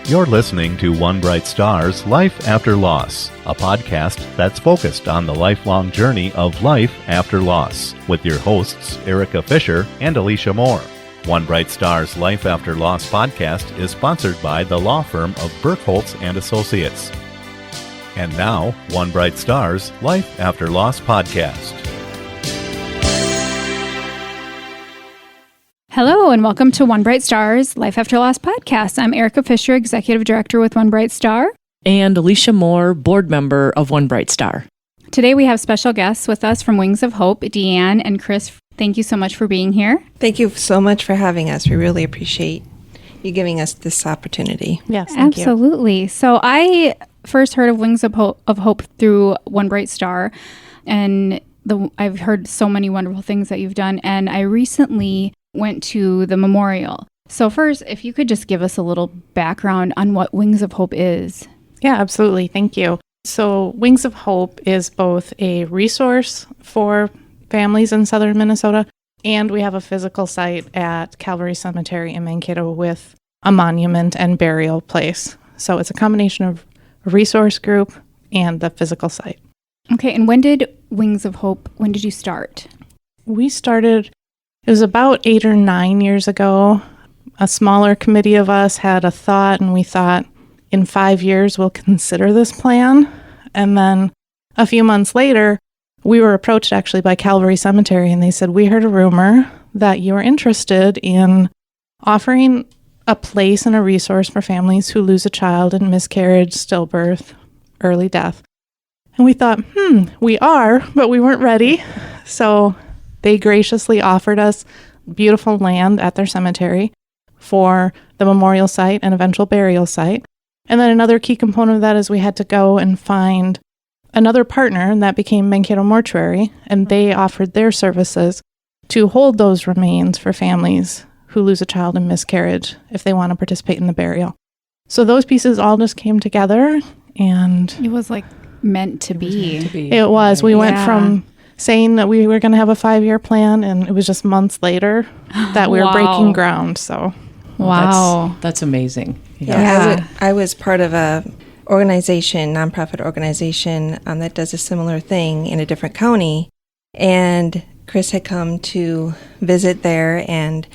You're listening to One Bright Star's Life After Loss, a podcast that's focused on the lifelong journey of life after loss, with your hosts Erica Fisher and Alicia Moore. One Bright Star's Life After Loss podcast is sponsored by the law firm of Burkholtz and Associates. And now, One Bright Star's Life After Loss podcast. Hello, and welcome to One Bright Star's Life After Loss podcast. I'm Erica Fisher, Executive Director with One Bright Star. And Alicia Moore, Board Member of One Bright Star. Today we have special guests with us from Wings of Hope, DeeAnn and Chris. Thank you so much for being here. Thank you so much for having us. We really appreciate you giving us this opportunity. Yes, thank Absolutely. You. So I first heard of Wings of Hope through One Bright Star, and I've heard so many wonderful things that you've done, and I recently went to the memorial. So first, if you could just give us a little background on what Wings of Hope is. Yeah, absolutely. Thank you. So Wings of Hope is both a resource for families in southern Minnesota, and we have a physical site at Calvary Cemetery in Mankato with a monument and burial place. So it's a combination of a resource group and the physical site. Okay, and when did you start? We started, it was about 8 or 9 years ago. A smaller committee of us had a thought, and we thought, in 5 years, we'll consider this plan. And then a few months later, we were approached actually by Calvary Cemetery, and they said, we heard a rumor that you are interested in offering a place and a resource for families who lose a child in miscarriage, stillbirth, early death. And we thought, we are, but we weren't ready. So they graciously offered us beautiful land at their cemetery for the memorial site and eventual burial site. And then another key component of that is we had to go and find another partner, and that became Mankato Mortuary, and they offered their services to hold those remains for families who lose a child in miscarriage if they want to participate in the burial. So those pieces all just came together, and it was like meant to be. It was. We went from saying that we were going to have a 5-year plan, and it was just months later that we were breaking ground. So, wow, that's amazing. Yeah. I was part of a nonprofit organization that does a similar thing in a different county, and Chris had come to visit there, and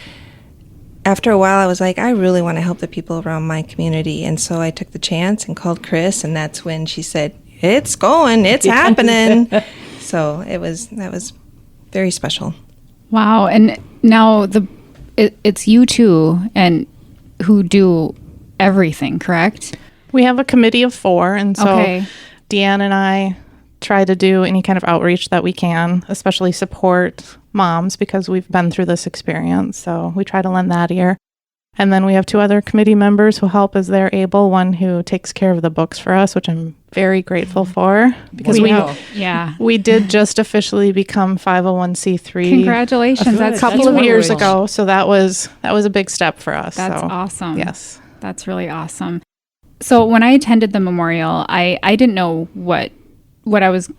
after a while I was like, I really want to help the people around my community, and so I took the chance and called Chris, and that's when she said, it's happening. So that was very special. Wow. And now it's you two and who do everything, correct? We have a committee of 4, and so DeeAnn and I try to do any kind of outreach that we can, especially support moms because we've been through this experience. So we try to lend that ear. And then we have 2 other committee members who help as they're able, one who takes care of the books for us, which I'm very grateful for because we did just officially become 501c3. Congratulations. That's a couple of years ago. So that was a big step for us. That's awesome. Yes. That's really awesome. So when I attended the memorial, I didn't know what I was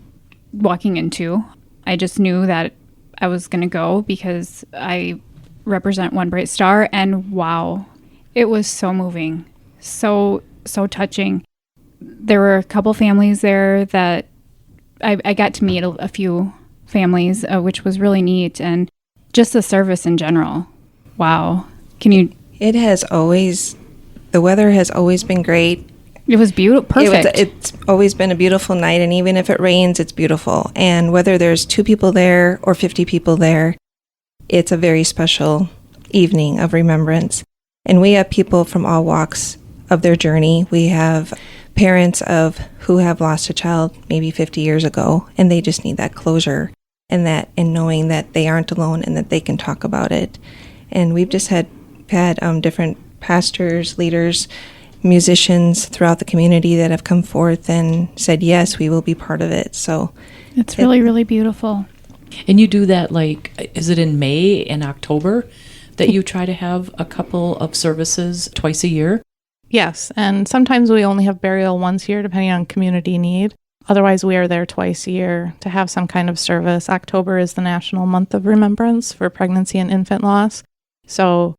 walking into. I just knew that I was going to go because I represent One Bright Star, and wow, it was so moving, so touching. There were a couple families there that I got to meet a few families, which was really neat, and just the service in general. Wow. The weather has always been great. It was beautiful. Perfect. It's always been a beautiful night, and even if it rains, it's beautiful. And whether there's 2 people there or 50 people there, it's a very special evening of remembrance. And we have people from all walks of their journey. We have parents who have lost a child maybe 50 years ago, and they just need that closure and knowing that they aren't alone and that they can talk about it. And we've just had different pastors, leaders, musicians throughout the community that have come forth and said, yes, we will be part of it. So it's really, really beautiful. And you do that, is it in May and October that you try to have a couple of services twice a year? Yes, and sometimes we only have burial once a year, depending on community need. Otherwise, we are there twice a year to have some kind of service. October is the National Month of Remembrance for Pregnancy and Infant Loss. So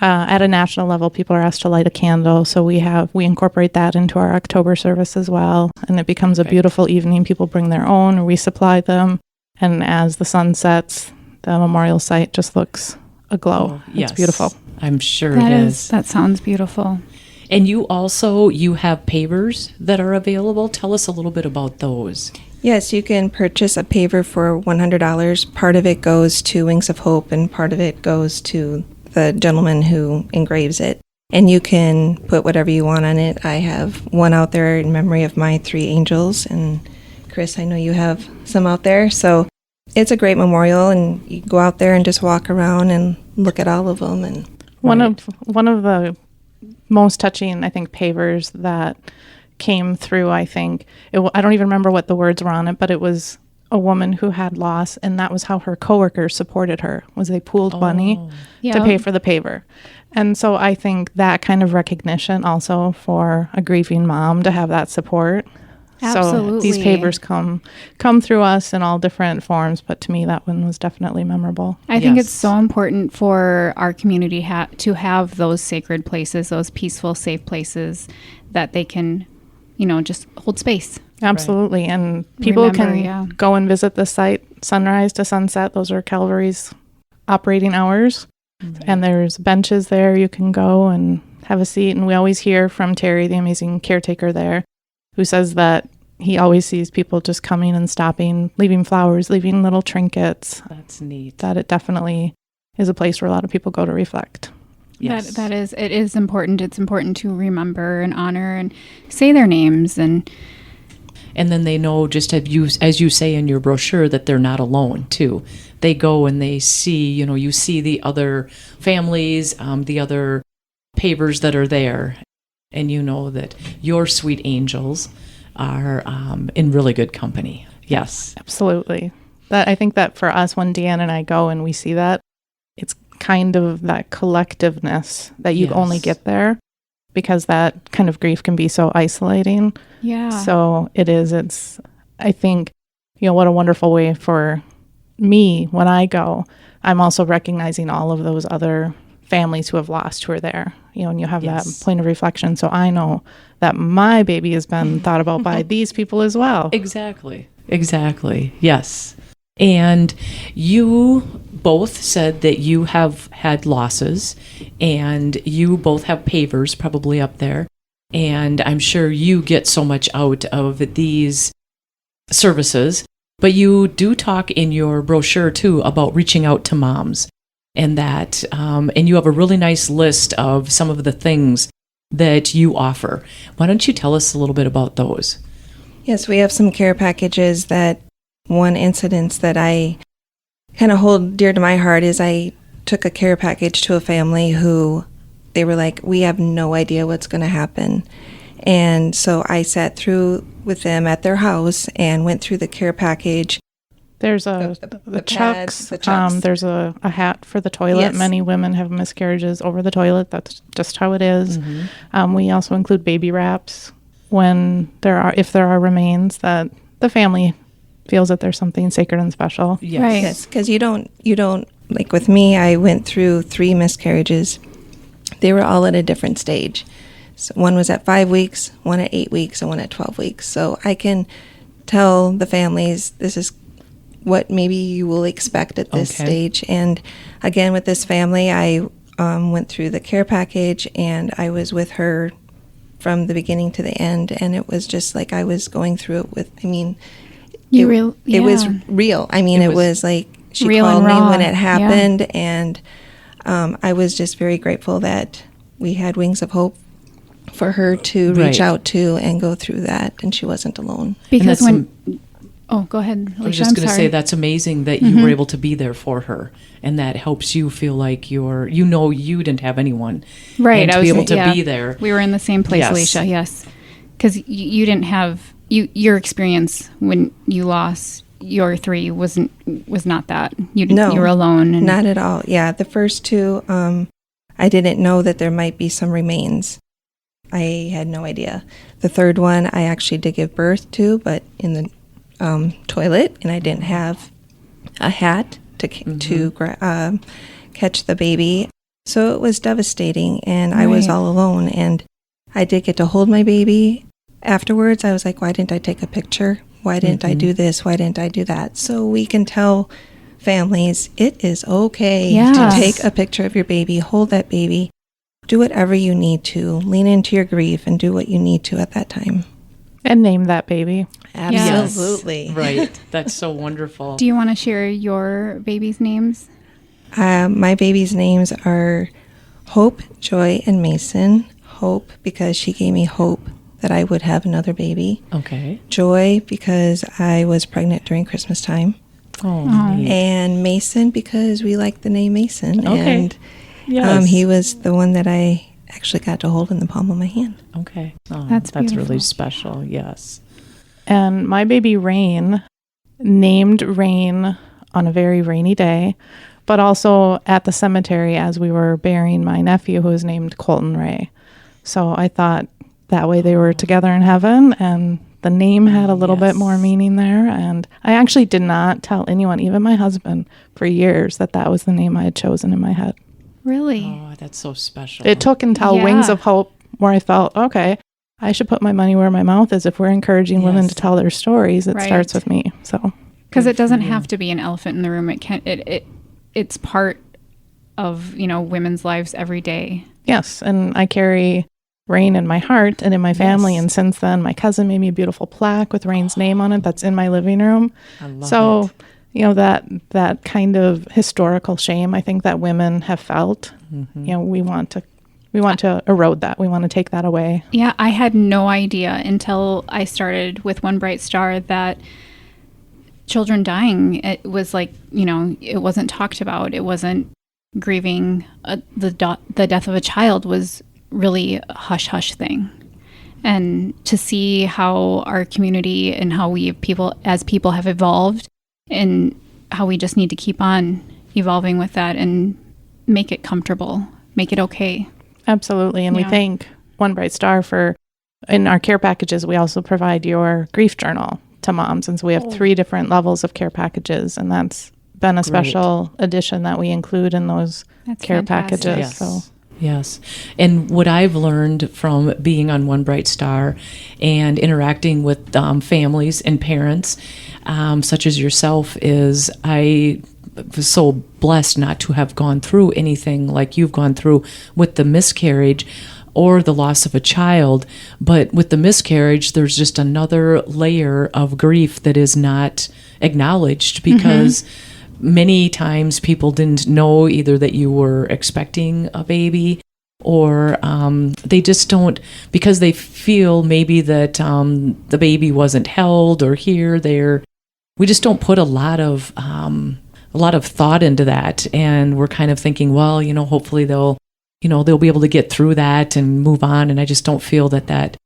At a national level, people are asked to light a candle, so we incorporate that into our October service as well, and it becomes a beautiful evening. People bring their own, or we supply them, and as the sun sets, the memorial site just looks aglow. Yes. It's beautiful. I'm sure That it is. That sounds beautiful. And you have pavers that are available. Tell us a little bit about those. Yes, you can purchase a paver for $100. Part of it goes to Wings of Hope, and part of it goes to the gentleman who engraves it. And you can put whatever you want on it. I have one out there in memory of my 3 angels, and Chris, I know you have some out there. So it's a great memorial, and you go out there and just walk around and look at all of them. And One of the most touching, I think, pavers that came through, I think, I don't even remember what the words were on it, but it was a woman who had loss, and that was how her coworkers supported her, was they pooled money to pay for the paver. And so I think that kind of recognition also for a grieving mom to have that support. Absolutely. So these pavers come through us in all different forms, but to me that one was definitely memorable. I think it's so important for our community to have those sacred places, those peaceful, safe places that they can, just hold space. Absolutely. Right. And people can go and visit the site sunrise to sunset. Those are Calvary's operating hours. Mm-hmm. And there's benches there. You can go and have a seat. And we always hear from Terry, the amazing caretaker there, who says that he always sees people just coming and stopping, leaving flowers, leaving little trinkets. That's neat. That it definitely is a place where a lot of people go to reflect. Yes. It is important. It's important to remember and honor and say their names, and then they know, just as you say in your brochure, that they're not alone too. They go and they see, you see the other families, the other pavers that are there, and you know that your sweet angels are in really good company. Yes, absolutely. I think that for us, when DeeAnn and I go and we see that, it's kind of that collectiveness that you only get there, because that kind of grief can be so isolating. Yeah. So it's, I think, what a wonderful way for me when I go. I'm also recognizing all of those other families who have lost, who are there, and you have that point of reflection. So I know that my baby has been thought about by these people as well. Exactly. Yes. And you both said that you have had losses, and you both have pavers probably up there. And I'm sure you get so much out of these services, but you do talk in your brochure too about reaching out to moms, and that, and you have a really nice list of some of the things that you offer. Why don't you tell us a little bit about those? Yes, we have some care packages. That one incident that I kind of hold dear to my heart is I took a care package to a family who they were like, we have no idea what's going to happen. And so I sat through with them at their house and went through the care package. There's the chucks. There's a hat for the toilet. Yes. Many women have miscarriages over the toilet. That's just how it is. Mm-hmm. We also include baby wraps if there are remains that the family feels that there's something sacred and special. Yes. Right. Yes, because you don't, like with me, I went through 3 miscarriages. They were all at a different stage. So one was at 5 weeks, one at 8 weeks, and one at 12 weeks. So I can tell the families this is what maybe you will expect at this stage. And again, with this family, I went through the care package, and I was with her from the beginning to the end. And it was just like I was going through it with, it was real. It was like she called me when it happened, and I was just very grateful that we had Wings of Hope for her to reach out to and go through that, and she wasn't alone. Because go ahead, Alicia. I was just going to say that's amazing that you were able to be there for her, and that helps you feel like you didn't have anyone, right? And to be able to be there. We were in the same place, Alicia. Yes, because you didn't have your experience when you lost your 3 was not that. You were alone. And not at all. Yeah, the first 2, I didn't know that there might be some remains. I had no idea. The third one, I actually did give birth to, but in the toilet, and I didn't have a hat to catch the baby. So it was devastating, and I was all alone. And I did get to hold my baby. Afterwards, I was like, why didn't I take a picture? Why didn't I do this? Why didn't I do that? So we can tell families it is okay to take a picture of your baby, hold that baby, do whatever you need to, lean into your grief and do what you need to at that time. And name that baby. Absolutely. Yes. Right. That's so wonderful. Do you want to share your baby's names? My baby's names are Hope, Joy, and Mason. Hope because she gave me hope that I would have another baby. Okay. Joy because I was pregnant during Christmas time. Oh. Neat. And Mason because we like the name Mason. Okay. And Yes. he was the one that I actually got to hold in the palm of my hand. Okay. Oh, That's really beautiful. special. Yes. And my baby Rain, named Rain on a very rainy day, but also at the cemetery as we were burying my nephew who was named Colton Ray. So I thought that way they were together in heaven, and the name had a little bit more meaning there. And I actually did not tell anyone, even my husband, for years that was the name I had chosen in my head. Really? Oh, that's so special. It took until Yeah. Wings of Hope where I felt, okay, I should put my money where my mouth is. If we're encouraging women Yes. to tell their stories, it Right. starts with me. So Because it doesn't have to be an elephant in the room. It can. It's part of women's lives every day. yes, and I carry Rain in my heart and in my family. Yes. And since then, my cousin made me a beautiful plaque with Rain's name on it that's in my living room. I love So, it. that kind of historical shame I think that women have felt, we want to erode that. We want to take that away. Yeah, I had no idea until I started with One Bright Star that children dying, it was like, it wasn't talked about. It wasn't grieving. The death of a child was really a hush-hush thing. And to see how our community and how we people have evolved, and how we just need to keep on evolving with that and make it comfortable, make it okay. Absolutely. And we Yeah. thank One Bright Star in our care packages, we also provide your grief journal to moms. And so we have 3 different levels of care packages. And that's been a special addition that we include in those That's care fantastic. packages. Yes. So Yes. And what I've learned from being on One Bright Star and interacting with families and parents, such as yourself, is I was so blessed not to have gone through anything like you've gone through with the miscarriage or the loss of a child. But with the miscarriage, there's just another layer of grief that is not acknowledged because many times people didn't know either that you were expecting a baby, or they just don't, because they feel maybe that the baby wasn't held or here, there. We just don't put a lot of thought into that, and we're kind of thinking, well, hopefully they'll be able to get through that and move on. And I just don't feel that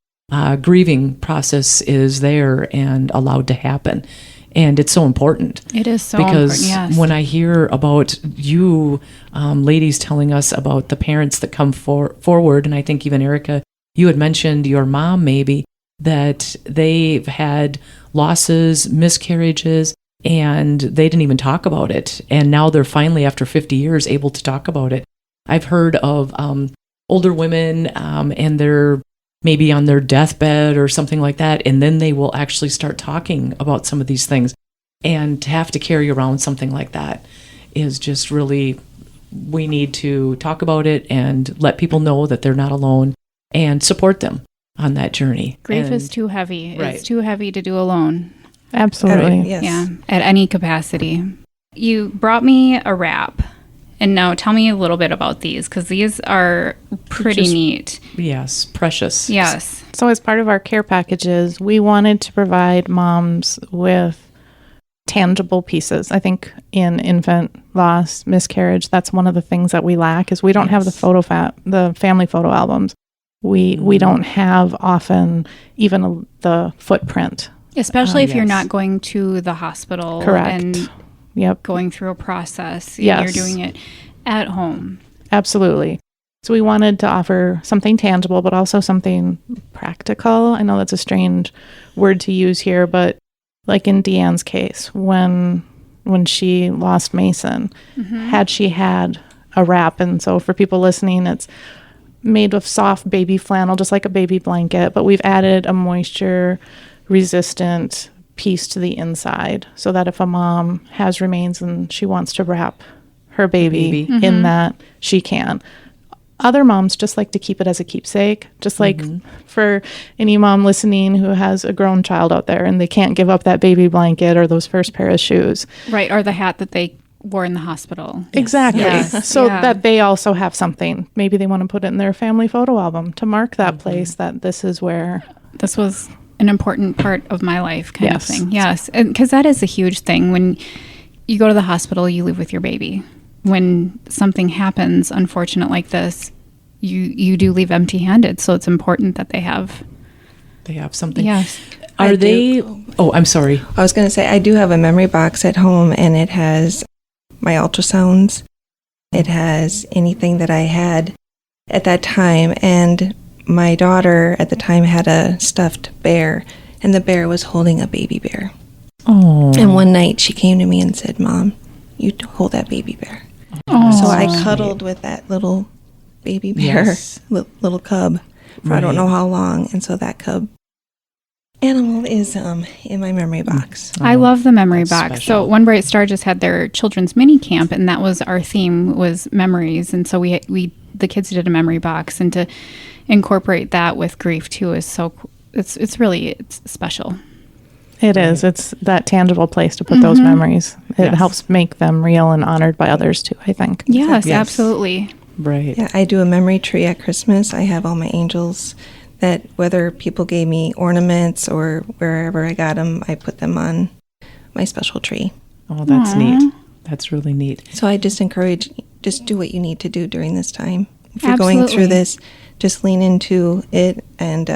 grieving process is there and allowed to happen. And it's so important. It is so because important, yes. when I hear about you ladies telling us about the parents that come forward, and I think even Erica, you had mentioned your mom maybe, that they've had losses, miscarriages, and they didn't even talk about it. And now they're finally, after 50 years, able to talk about it. I've heard of older women and they're maybe on their deathbed or something like that, and then they will actually start talking about some of these things. And to have to carry around something like that is just really, we need to talk about it and let people know that they're not alone and support them on that journey. Grief is too heavy. Right. It's too heavy to do alone. absolutely. Yes. Yeah, at any capacity. You brought me a wrap. And now tell me a little bit about these, because these are pretty Just- neat. Yes, precious. Yes. So as part of our care packages, we wanted to provide moms with tangible pieces. I think in infant loss, miscarriage, that's one of the things that we lack is we don't have the family photo albums. We don't have often even the footprint. Especially if you're yes. not going to the hospital. Correct. And Yep. going through a process. Yes. You're doing it at home. Absolutely. So we wanted to offer something tangible, but also something practical. I know that's a strange word to use here, but like in DeeAnn's case, when she lost Mason, had she had a wrap. And so for people listening, it's made of soft baby flannel, just like a baby blanket, but we've added a moisture resistant piece to the inside so that if a mom has remains and she wants to wrap her baby in that, she can. Other moms just like to keep it as a keepsake, just like for any mom listening who has a grown child out there and they can't give up that baby blanket or those first pair of shoes. Right, or the hat that they wore in the hospital. Exactly. Yes. So Yeah. that they also have something. Maybe they want to put it in their family photo album to mark that place that this is where. This was an important part of my life kind of Yes. thing. Yes, because that is a huge thing. When you go to the hospital, you leave with your baby. When something happens, unfortunate like this, you do leave empty-handed. So it's important that they have something. Yes. Are they? Oh, I'm sorry. I was going to say, I do have a memory box at home, and it has my ultrasounds. It has anything that I had at that time. And my daughter at the time had a stuffed bear, and the bear was holding a baby bear. Oh. And one night she came to me and said, "Mom, you hold that baby bear." Oh. So I cuddled with that little baby bear, Yes. little cub, for I don't know how long. And so that cub animal is in my memory box. I love the memory that's box. special. So One Bright Star just had their children's mini camp, and that was our theme, was memories. And so we the kids did a memory box, and to incorporate that with grief too is so it's really special. It is. It's that tangible place to put those memories. It Yes. helps make them real and honored by others too, I think. Yes, Yes. absolutely. Right. Yeah, I do a memory tree at Christmas. I have all my angels that whether people gave me ornaments or wherever I got them, I put them on my special tree. Oh, that's neat. That's really neat. So I just encourage, just do what you need to do during this time. If you're going Absolutely. through this, just lean into it and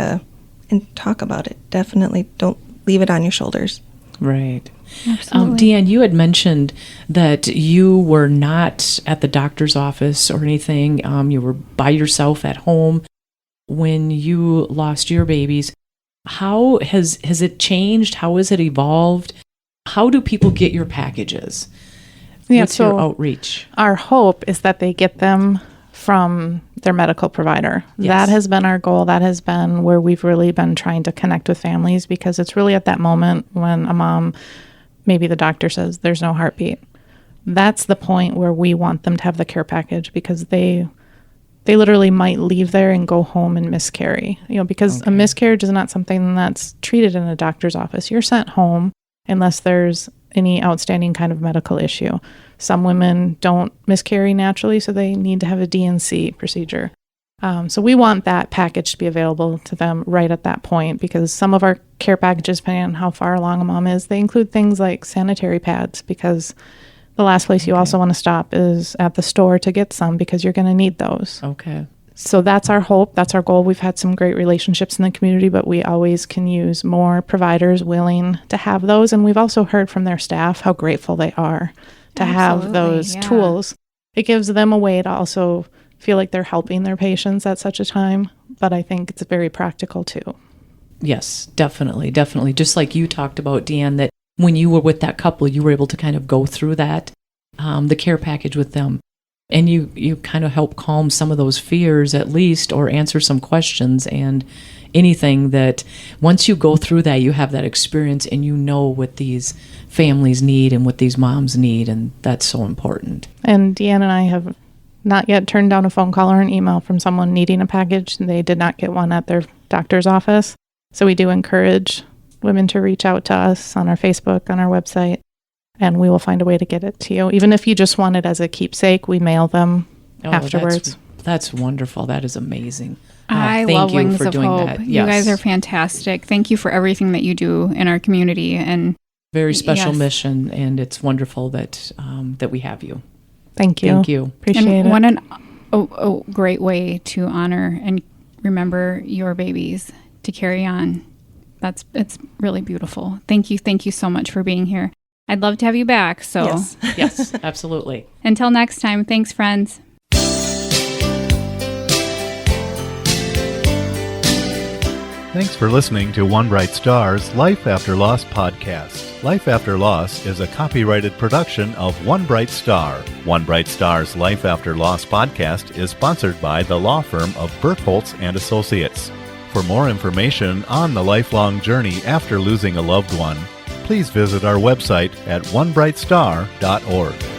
talk about it. Definitely don't leave it on your shoulders. Right. Absolutely. DeeAnn, you had mentioned that you were not at the doctor's office or anything. You were by yourself at home when you lost your babies. How has it changed? How has it evolved? How do people get your packages? Yeah, What's your so outreach? our hope is that they get them from their medical provider. Yes. That has been our goal. That has been where we've really been trying to connect with families, because it's really at that moment when a mom, maybe the doctor says there's no heartbeat. That's the point where we want them to have the care package, because they literally might leave there and go home and miscarry. Because a miscarriage is not something that's treated in a doctor's office. You're sent home unless there's any outstanding kind of medical issue. Some women don't miscarry naturally, so they need to have a D&C procedure. So we want that package to be available to them right at that point, because some of our care packages, depending on how far along a mom is, they include things like sanitary pads, because the last place you also want to stop is at the store to get some, because you're going to need those. Okay. So that's our hope. That's our goal. We've had some great relationships in the community, but we always can use more providers willing to have those. And we've also heard from their staff how grateful they are to have Absolutely, those yeah. tools. It gives them a way to also feel like they're helping their patients at such a time. But I think it's very practical too. Yes, definitely. Definitely. Just like you talked about, DeeAnn, that when you were with that couple, you were able to kind of go through that, the care package with them. And you kind of help calm some of those fears at least, or answer some questions, and anything that once you go through that, you have that experience and you know what these families need and what these moms need. And that's so important. And DeeAnn and I have not yet turned down a phone call or an email from someone needing a package. They did not get one at their doctor's office. So we do encourage women to reach out to us on our Facebook, on our website, and we will find a way to get it to you. Even if you just want it as a keepsake, we mail them afterwards. That's wonderful. That is amazing. I thank love you Wings for of doing Hope. that. You guys Yes. are fantastic. Thank you for everything that you do in our community. And Very special Yes. mission, and it's wonderful that that we have you. Thank you. Thank you. Appreciate and it. what a great way to honor and remember your babies, to carry on. It's really beautiful. Thank you so much for being here. I'd love to have you back. So Yes. Yes, absolutely. until next time, thanks, friends. Thanks for listening to One Bright Star's Life After Loss podcast. Life After Loss is a copyrighted production of One Bright Star. One Bright Star's Life After Loss podcast is sponsored by the law firm of Burkholtz and Associates. For more information on the lifelong journey after losing a loved one, please visit our website at onebrightstar.org.